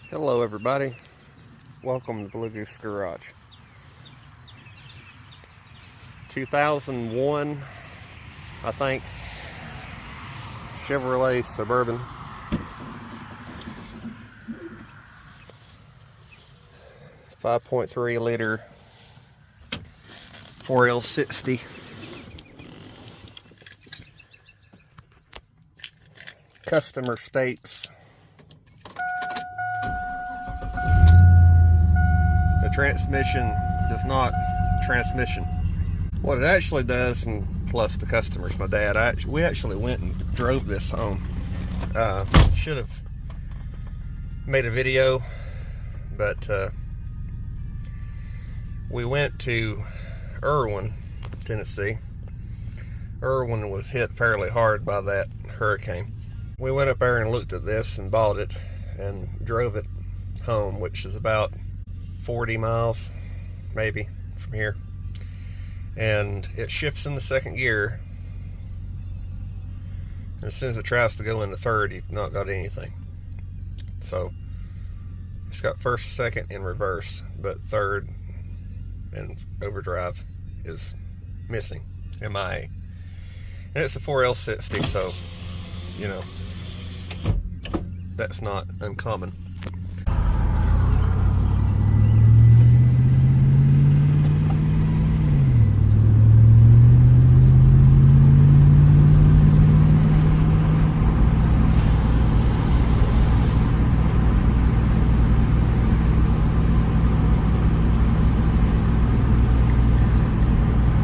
Hello everybody, welcome to Blue Goose Garage. 2001, I think, Chevrolet Suburban. .3 liter 4L60. Customer states the transmission does not transmission. What it actually does, and plus the customers, my dad, we actually went and drove this home. Should have made a video, but we went to Irwin, Tennessee. Irwin was hit fairly hard by that hurricane. We went up there and looked at this and bought it and drove it home, which is about 40 miles maybe from here, and it shifts in the second gear, and as soon as it tries to go into third, you've not got anything. So it's got first, second, and reverse, but third and overdrive is missing, MIA. And it's a 4L60, so you know that's not uncommon.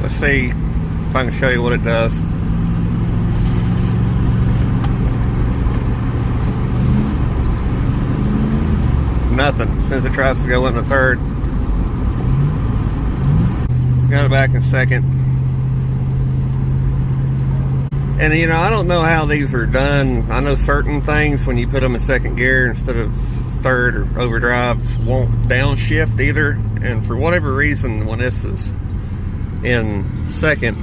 Let's see if I can show you what it does. Nothing. As soon as it tries to go into third, got it back in second. And you know, I don't know how these are done. I know certain things, when you put them in second gear instead of third or overdrive, won't downshift either. And for whatever reason, when this is in second,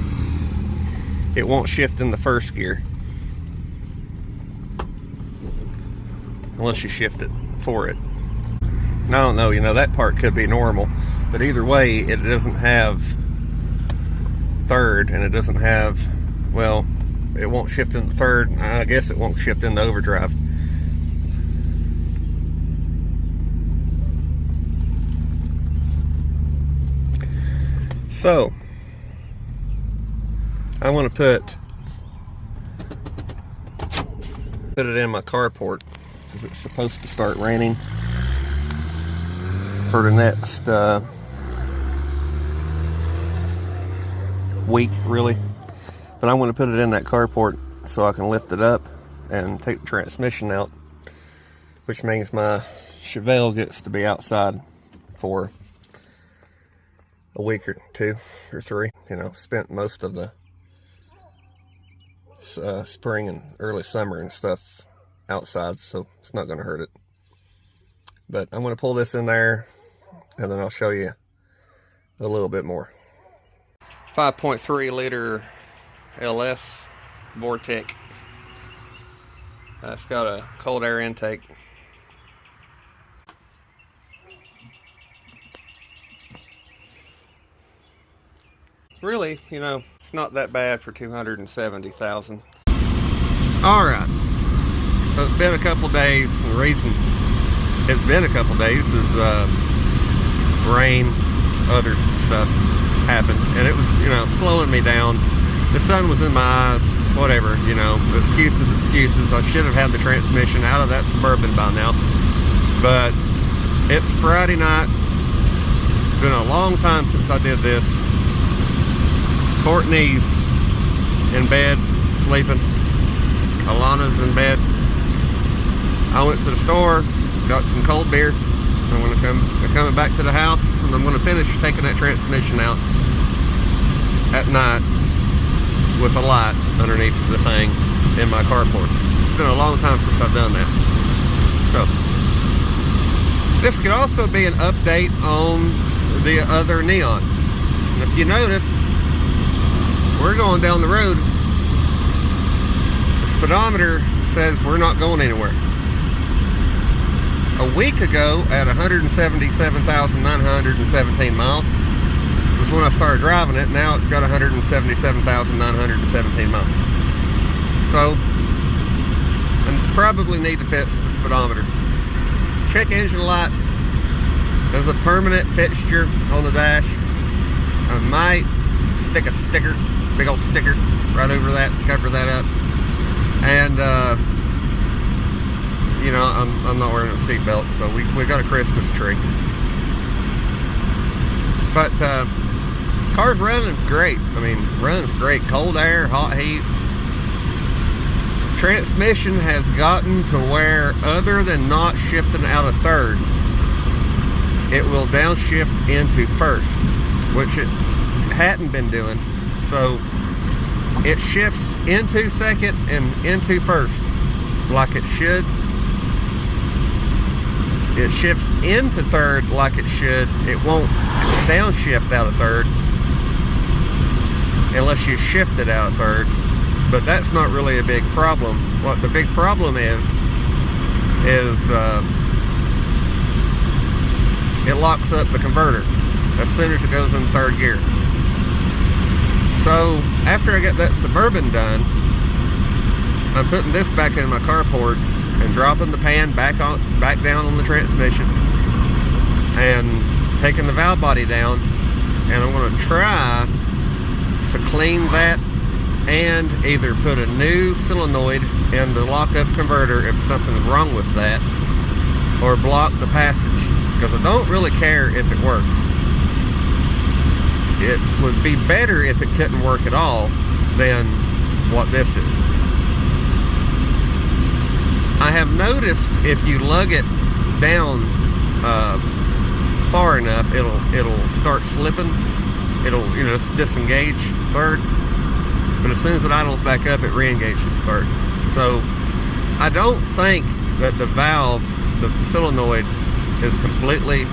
it won't shift in the first gear unless you shift it for it. I don't know, you know, that part could be normal, but either way, it doesn't have third, and it doesn't have, well, it won't shift in the third. I guess it won't shift in the overdrive. So I want to put it in my carport because it's supposed to start raining for the next week, really. But I want to put it in that carport so I can lift it up and take the transmission out, which means my Chevelle gets to be outside for a week or two or three. You know, spent most of the spring and early summer and stuff outside, so it's not going to hurt it. But I'm going to pull this in there, and then I'll show you a little bit more. 5.3 liter LS Vortec. It's got a cold air intake. Really, you know, it's not that bad for 270,000. All right, so it's been a couple days. The reason it's been a couple days is rain, other stuff happened, and it was, you know, slowing me down. The sun was in my eyes, whatever, you know, excuses. I should have had the transmission out of that Suburban by now, but it's Friday night. It's been a long time since I did this. Courtney's in bed, sleeping. Alana's in bed. I went to the store, got some cold beer. I'm coming back to the house, and I'm going to finish taking that transmission out at night with a light underneath the thing in my carport. It's been a long time since I've done that. So this could also be an update on the other Neon. And if you notice, we're going down the road. The speedometer says we're not going anywhere. A week ago at 177,917 miles. Was when I started driving it. Now it's got 177,917 miles. So, I probably need to fix the speedometer. Check engine light. There's a permanent fixture on the dash. I might stick a sticker, big old sticker, right over that, cover that up. And you know, I'm not wearing a seatbelt, so we got a Christmas tree. But car's running great. I mean, runs great. Cold air, hot heat. Transmission has gotten to where, other than not shifting out of third, it will downshift into first, which it hadn't been doing. So it shifts into second and into first like it should. It shifts into third like it should. It won't downshift out of third unless you shift it out of third. But that's not really a big problem. What the big problem is it locks up the converter as soon as it goes in third gear. So after I get that Suburban done, I'm putting this back in my carport and dropping the pan back down on the transmission and taking the valve body down, and I'm going to try to clean that and either put a new solenoid in the lockup converter if something's wrong with that, or block the passage, because I don't really care if it works. It would be better if it couldn't work at all than what this is. I have noticed if you lug it down far enough, it'll start slipping. It'll, you know, disengage third. But as soon as it idles back up, it re-engages third. So I don't think that the valve, the solenoid, is completely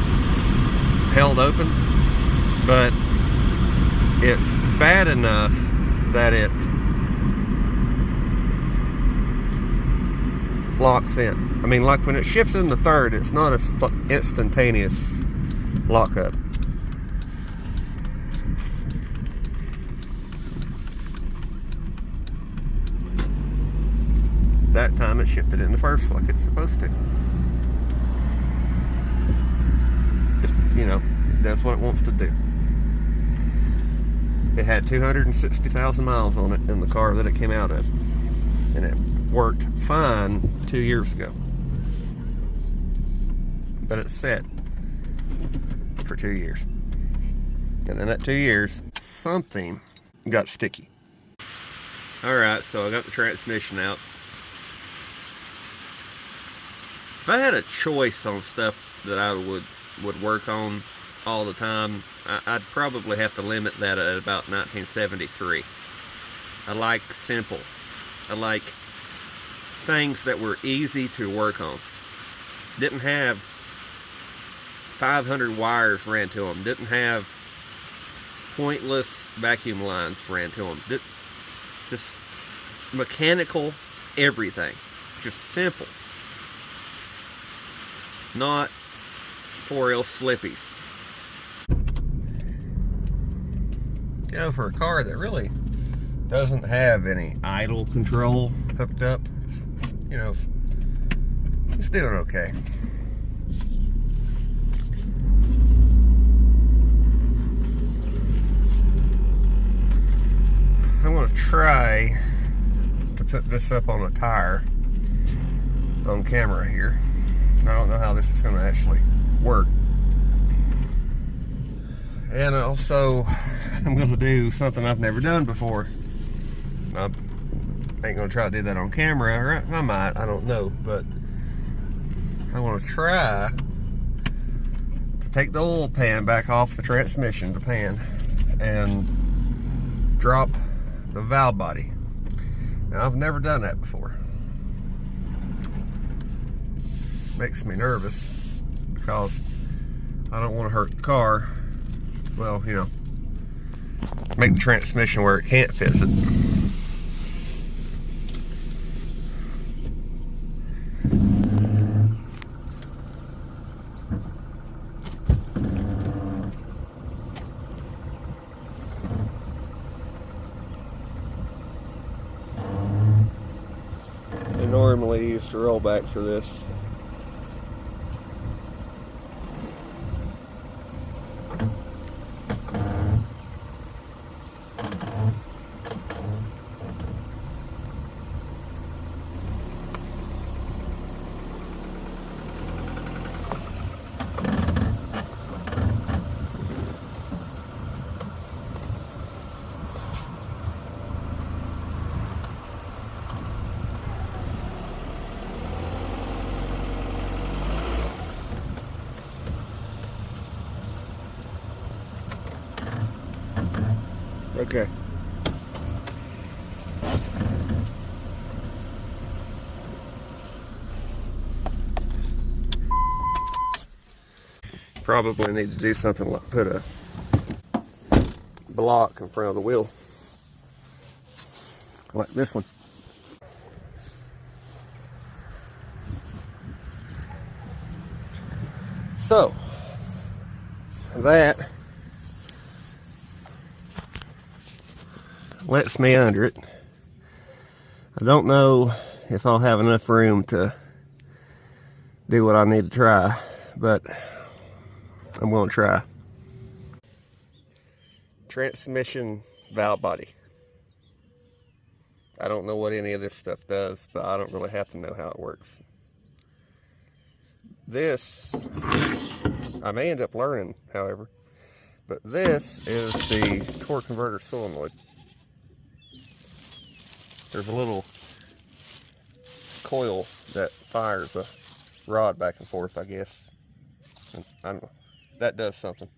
held open, but it's bad enough that it locks in. I mean, like when it shifts into third, it's not a instantaneous lockup. That time it shifted into first like it's supposed to. Just, you know, that's what it wants to do. It had 260,000 miles on it in the car that it came out of, and it worked fine 2 years ago. But it sat for 2 years, and in that 2 years, something got sticky. Alright, so I got the transmission out. If I had a choice on stuff that I would work on all the time, I'd probably have to limit that at about 1973. I like simple. I like things that were easy to work on. Didn't have 500 wires ran to them. Didn't have pointless vacuum lines ran to them. Just mechanical everything. Just simple. Not 4L slippies. You know, for a car that really doesn't have any idle control hooked up, you know, it's doing okay. I'm going to try to put this up on a tire on camera here. I don't know how this is going to actually work. And also, I'm going to do something I've never done before. I ain't going to try to do that on camera, or I might, I don't know, but I want to try to take the oil pan back off the transmission, the pan, and drop the valve body. Now, I've never done that before. Makes me nervous because I don't want to hurt the car. Well, you know, make the transmission where it can't fix it. needs to roll back for this. Okay. Probably need to do something like put a block in front of the wheel, like this one. So that lets me under it. I don't know if I'll have enough room to do what I need to try, but I'm going to try. Transmission valve body. I don't know what any of this stuff does, but I don't really have to know how it works. This, I may end up learning, however, but this is the torque converter solenoid. There's a little coil that fires a rod back and forth, I guess. And I don't know. That does something.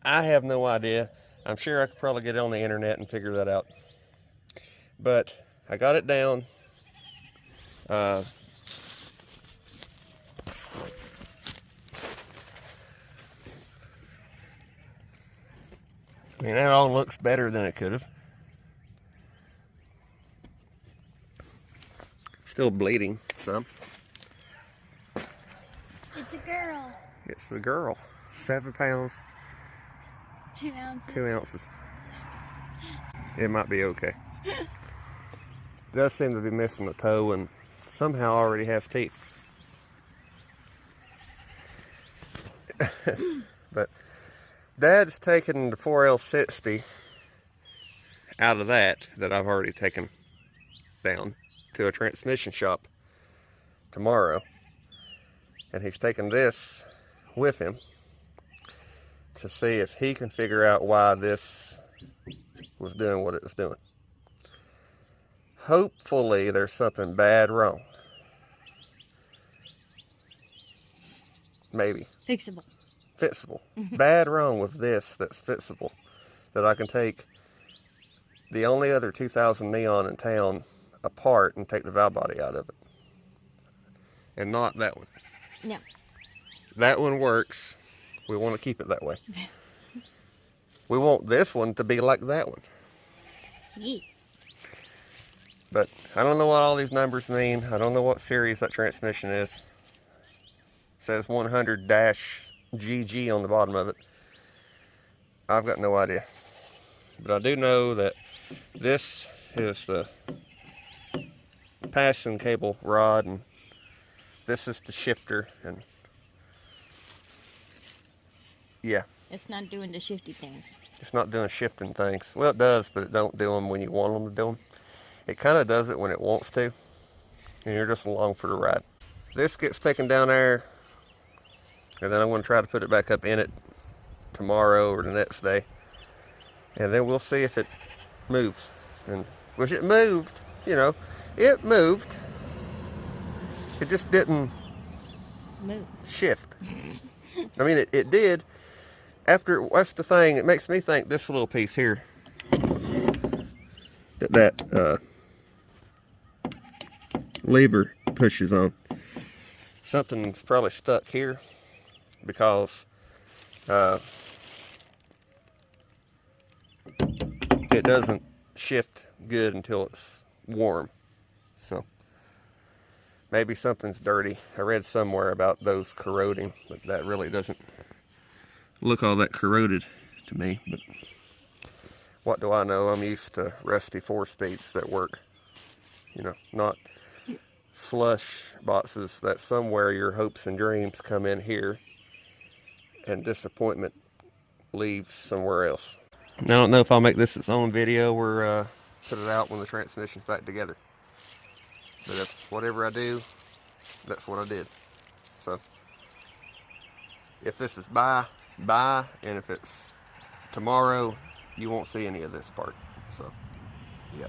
I have no idea. I'm sure I could probably get it on the internet and figure that out. But I got it down. I mean, that all looks better than it could have. Still bleeding some. It's a girl. It's a girl. 7 pounds. 2 ounces. 2 ounces. It might be okay. It does seem to be missing a toe and somehow already has teeth. But Dad's taken the 4L60 out of that I've already taken down to a transmission shop tomorrow, and he's taking this with him to see if he can figure out why this was doing what it was doing. Hopefully there's something bad wrong. Maybe. Fixable. Fixable. Bad wrong with this that's fixable, that I can take the only other 2000 neon in town apart and take the valve body out of it. And not that one. No. That one works. We want to keep it that way. We want this one to be like that one. Yeah. But I don't know what all these numbers mean. I don't know what series that transmission is. It says 100-GG on the bottom of it. I've got no idea. But I do know that this is the passing cable rod, and this is the shifter, and yeah. It's not doing the shifty things. It's not doing shifting things. Well, it does, but it don't do them when you want them to do them. It kind of does it when it wants to, and you're just along for the ride. This gets taken down there, and then I'm going to try to put it back up in it tomorrow or the next day, and then we'll see if it moves. And which it moved, you know, it moved. It just didn't Move. shift. I mean, it did. After, that's the thing, it makes me think this little piece here, that lever pushes on, something's probably stuck here, because it doesn't shift good until it's warm. So maybe something's dirty. I read somewhere about those corroding, but that really doesn't look all that corroded to me. But what do I know? I'm used to rusty 4-speeds that work, you know, not slush boxes that somewhere your hopes and dreams come in here and disappointment leaves somewhere else. I don't know if I'll make this its own video or put it out when the transmission's back together. But if whatever I do, that's what I did. So if this is bye, and if it's tomorrow, you won't see any of this part. So, yeah.